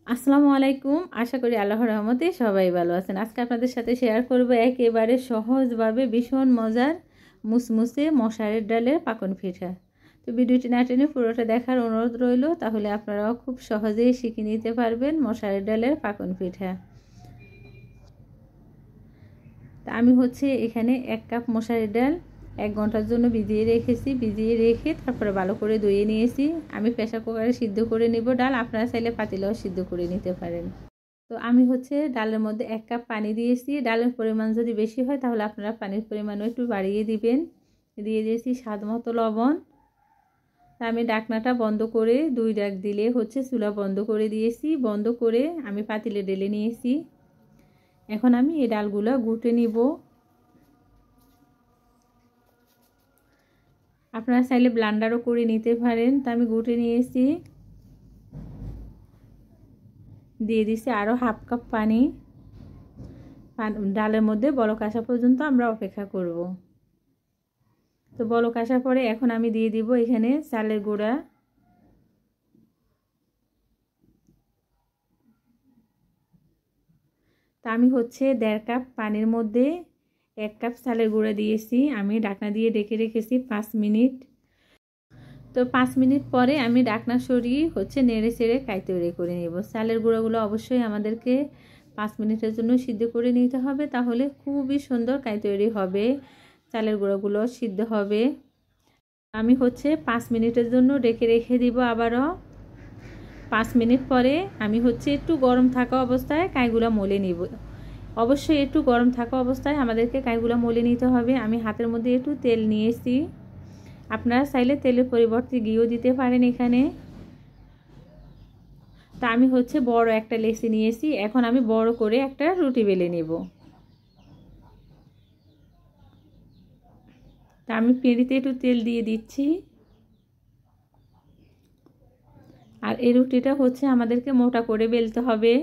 আসসালামু আলাইকুম। আশা করি আল্লাহর রহমতে সবাই ভালো আছেন। আজকে আপনাদের সাথে শেয়ার করব একেবারে সহজভাবে ভীষণ মজার মুসমুসে মশারের ডালের পাকন পিঠা। তো ভিডিওটি না টেনে পুরোটা দেখার অনুরোধ রইল, তাহলে আপনারাও খুব সহজেই শিখে নিতে পারবেন মশারের ডালের পাকন পিঠা। তা আমি এখানে 1 কাপ মশারের ডাল 1 ঘন্টার জন্য ভিজিয়ে রেখেছি। ভিজিয়ে রেখে তারপরে ভালো করে ধুয়ে নিয়েছি। আমি প্রেসার কুকারে সিদ্ধ করে নিব ডাল, আপনারা চাইলে পাতিলেও সিদ্ধ করে নিতে পারেন। তো আমি ডালের মধ্যে 1 কাপ পানি দিয়েছি। ডালের পরিমাণ যদি বেশি হয় তাহলে আপনারা পানির পরিমাণও একটু বাড়িয়ে দিবেন। দিয়ে দিয়েছি স্বাদ মতো লবণ। তা আমি ঢাকনাটা বন্ধ করে 2 ডাক দিলে চুলা বন্ধ করে দিয়েছি। বন্ধ করে আমি পাতিলে ঢেলে নিয়েছি। এখন আমি এই ডালগুলো ঘুটে নিব। আপনারা চাইলে ব্লেন্ডারও করে নিতে পারেন। তা আমি ঘুটে নিয়েছি। দিয়ে দিছি আরও 1/2 কাপ পানি। ডালের মধ্যে বলক আসা পর্যন্ত আমরা অপেক্ষা করব। তো বলক আসার পরে এখন আমি দিয়ে দিব এখানে চালের গুঁড়া। তা আমি 1.5 কাপ পানির মধ্যে 1 কাপ চালের গুঁড়া দিয়েছি। আমি ঢাকনা দিয়ে ঢেকে রেখেছি 5 মিনিট। তো 5 মিনিট পরে আমি ঢাকনা সরিয়ে নেড়ে চেড়ে কাই তৈরি করে নেব। চালের গুঁড়াগুলো অবশ্যই আমাদেরকে 5 মিনিটের জন্য সিদ্ধ করে নিতে হবে, তাহলে খুবই সুন্দর কাই তৈরি হবে। চালের গুঁড়াগুলো সিদ্ধ হবে। আমি 5 মিনিটের জন্য ঢেকে রেখে দিব। আবারও 5 মিনিট পরে আমি একটু গরম থাকা অবস্থায় কাইগুলো মলে নিব। অবশ্যই একটু গরম থাকা অবস্থায় আমাদেরকে কাইগুলো মলে নিতে হবে। আমি হাতের মধ্যে একটু তেল নিয়েছি। আপনারা চাইলে তেলের পরিবর্তে ঘিও দিতে পারেন এখানে। তা আমি বড় একটা লেচি নিয়েছি। এখন আমি বড় করে একটা রুটি বেলে নেব। তা আমি পিঁড়িতে একটু তেল দিয়ে দিচ্ছি। আর এই রুটিটা আমাদেরকে মোটা করে বেলতে হবে।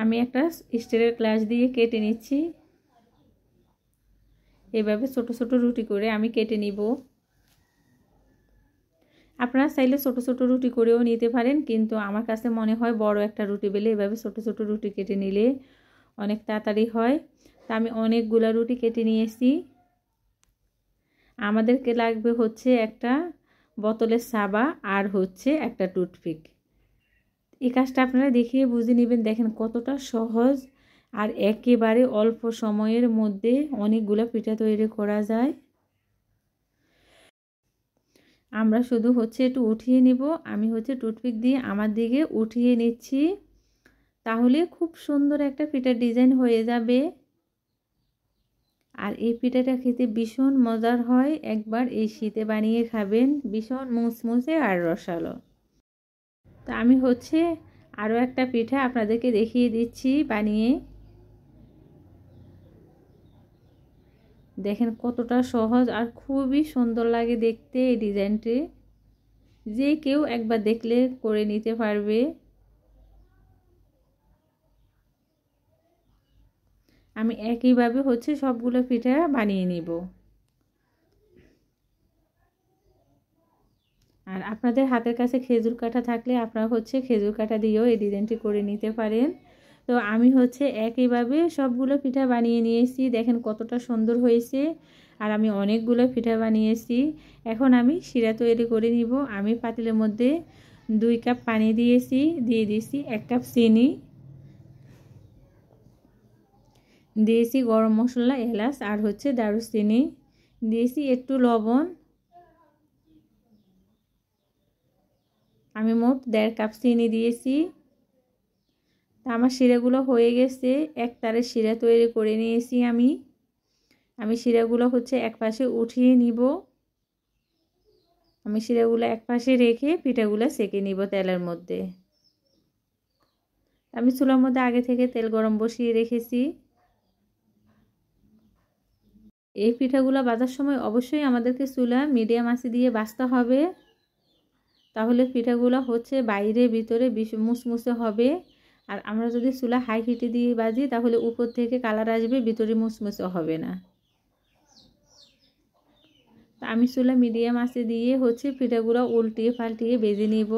আমি একটা স্টিলের গ্লাস দিয়ে কেটে নিচ্ছি। এভাবে ছোট ছোট রুটি করে আমি কেটে নিব। আপনারা চাইলে ছোট ছোট রুটি করেও নিতে পারেন, কিন্তু আমার কাছে মনে হয় বড় একটা রুটি বেলে এভাবে ছোট ছোট রুটি কেটে নিলে অনেক তাড়াতাড়ি হয়। তা আমি অনেকগুলা রুটি কেটে নিয়েছি। আমাদেরকে লাগবে একটা বোতলের সাবা আর একটা টুথপিক। এই কাজটা আপনারা দেখিয়ে বুঝে নেবেন। দেখেন কতটা সহজ, আর একেবারে অল্প সময়ের মধ্যে অনেকগুলো পিঠা তৈরি করা যায়। আমরা শুধু একটু উঠিয়ে নিব। আমি টুথপিক দিয়ে আমার দিকে উঠিয়ে নিচ্ছি, তাহলে খুব সুন্দর একটা পিঠার ডিজাইন হয়ে যাবে। আর এই পিঠাটা খেতে ভীষণ মজার হয়। একবার এই শীতে বানিয়ে খাবেন, ভীষণ মুচমুচে আর রসালো। তো আমি আরও একটা পিঠা আপনাদেরকে দেখিয়ে দিচ্ছি বানিয়ে। দেখেন কতটা সহজ আর খুবই সুন্দর লাগে দেখতে এই ডিজাইনটি। যে কেউ একবার দেখলে করে নিতে পারবে। আমি একইভাবে সবগুলো পিঠা বানিয়ে নিব। আর আপনাদের হাতের কাছে খেজুর কাটা থাকলে আপনারা খেজুর কাটা দিয়েও এই ডিজাইনটি করে নিতে পারেন। তো আমি একইভাবে সবগুলো পিঠা বানিয়ে নিয়েছি। দেখেন কতটা সুন্দর হয়েছে। আর আমি অনেকগুলো পিঠা বানিয়েছি। এখন আমি শিরা তৈরি করে নিব। আমি পাতিলের মধ্যে 2 কাপ পানি দিয়েছি। দিয়ে দিয়েছি 1 কাপ চিনি, দিয়েছি গরম মশলা, এলাচ আর দারুচিনি, দিয়েছি একটু লবণ। আমি মোট 1.5 কাপ চিনি দিয়েছি। আমার শিরাগুলো হয়ে গেছে। এক তারে শিরা তৈরি করে নিয়েছি। আমি শিরাগুলো এক পাশে উঠিয়ে নিব। আমি শিরাগুলো এক পাশে রেখে পিঠাগুলো সেঁকে নিব তেলের মধ্যে। আমি চুলার মধ্যে আগে থেকে তেল গরম বসিয়ে রেখেছি। এই পিঠাগুলো ভাজার সময় অবশ্যই আমাদেরকে চুলা মিডিয়াম আঁচে দিয়ে ভাজতে হবে, তাহলে পিঠাগুলো বাইরে ভিতরে মুসমুসে হবে। আর আমরা যদি চুলা হাই হিটে দিয়ে ভাজি তাহলে উপর থেকে কালার আসবে, ভিতরে মুসমুসে হবে না। তো আমি চুলা মিডিয়াম আঁচে দিয়ে হচ্ছে পিঠাগুলো উল্টিয়ে পাল্টিয়ে ভেজে নেব।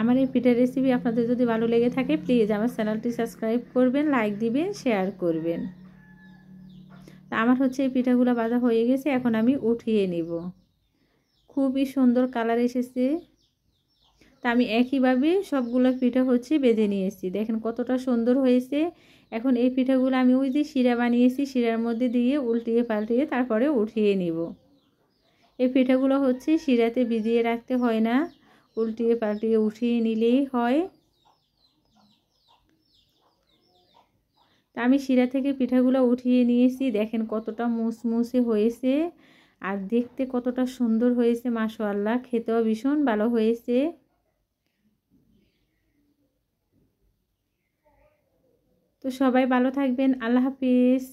আমার এই পিঠার রেসিপি আপনাদের যদি ভালো লেগে থাকে প্লিজ আমার চ্যানেলটি সাবস্ক্রাইব করবেন, লাইক দিবেন, শেয়ার করবেন। তা আমার হচ্ছে এই পিঠাগুলো ভাজা হয়ে গেছে, এখন আমি উঠিয়ে নিব। খুবই সুন্দর কালার এসেছে। তা আমি একইভাবে সবগুলো পিঠা হচ্ছে বেজে নিয়েছি, দেখেন কতটা সুন্দর হয়েছে। এখন এই পিঠাগুলো আমি ওই যে শিরা বানিয়েছি শিরার মধ্যে দিয়ে উল্টিয়ে পাল্টিয়ে তারপরে উঠিয়ে নিব। এই পিঠাগুলো হচ্ছে শিরাতে ভিজিয়ে রাখতে হয় না, উল্টিয়ে পাল্টিয়ে উঠিয়ে নিলেই হয়। তা আমি শিরা থেকে পিঠাগুলো উঠিয়ে নিয়েছি, দেখেন কতটা মুসমুসে হয়েছে আর দেখতে কতটা সুন্দর হয়েছে, মাশাআল্লাহ, খেতেও ভীষণ ভালো হয়েছে। তো সবাই ভালো থাকবেন, আল্লাহ হাফিজ।